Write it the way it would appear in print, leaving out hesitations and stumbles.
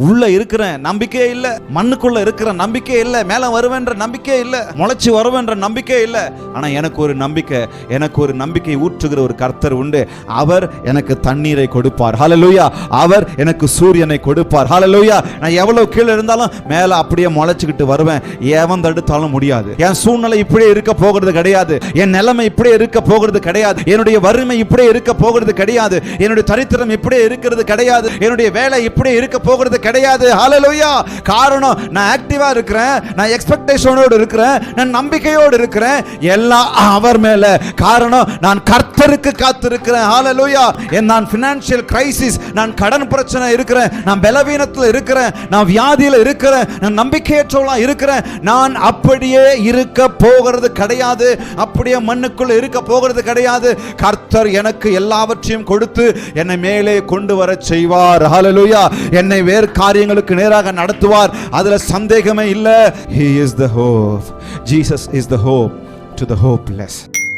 உள்ள இருக்கிற நம்பிக்கை இல்ல, மண்ணுக்குள்ள இருக்கிற நம்பிக்கை இல்ல, மேல வருவேன்ற நம்பிக்கை இல்ல, முளைச்சு வருவேன்ற நம்பிக்கை இல்ல. ஆனா எனக்கு ஒரு நம்பிக்கை ஊற்றுகிற ஒரு கர்த்தர் உண்டு. அவர் எனக்கு தண்ணீரை கொடுப்பார். ஹல்லேலூயா. அவர் எனக்கு சூரியனை கொடுப்பார். ஹல்லேலூயா. நான் எவ்வளவு கீழே இருந்தாலும் மேல அப்படியே முளைச்சுக்கிட்டு வருவேன். எவன் தடுத்தாலும் முடியாது. என் சூழ்நிலை இப்படியே இருக்க போகிறது கிடையாது. என் நிலைமை இப்படியே இருக்க போகிறது கிடையாது. என்னுடைய வறுமை இப்படியே இருக்க போகிறது கிடையாது. என்னுடைய தரித்திரம் இப்படியே இருக்கிறது கிடையாது. என்னுடைய வேலை இப்படியே இருக்க போகிறது கிடையாது. ஹல்லேலூயா. காரணம், நான் ஆக்டிவா இருக்கிறேன், நான் எக்ஸ்பெக்டேஷனோடு இருக்கிறேன், நான் நம்பிக்கையோடு இருக்கிறேன், எல்லாம் அவர் மேல. காரணம், நான் கர்த்தருக்கு காத்திருக்கிறேன். ஹல்லேலூயா. நான் ஃபினான்ஷியல் கிரைசிஸ், நான் கடன் பிரச்சனை இருக்கிறேன், நான் பலவீனத்தில் இருக்கிறேன், நான் வியாதியில் இருக்கிறேன், நான் நம்பிக்கையற்றவளா இருக்கிறேன். நான் அப்படியே இருக்க போகிறது கிடையாது. அப்படியே மண்ணுக்குள்ள இருக்க போகிறது கிடையாது. கர்த்தர் எனக்கு எல்லாவற்றையும் கொடுத்து என்னை மேலே கொண்டு வர செய்வார். ஹல்லேலூயா. என்னை வேறு காரியங்களுக்கு நேராக நடத்துவார். அதுல சந்தேகமே இல்லை. He is the hope. Jesus is the hope to the hopeless.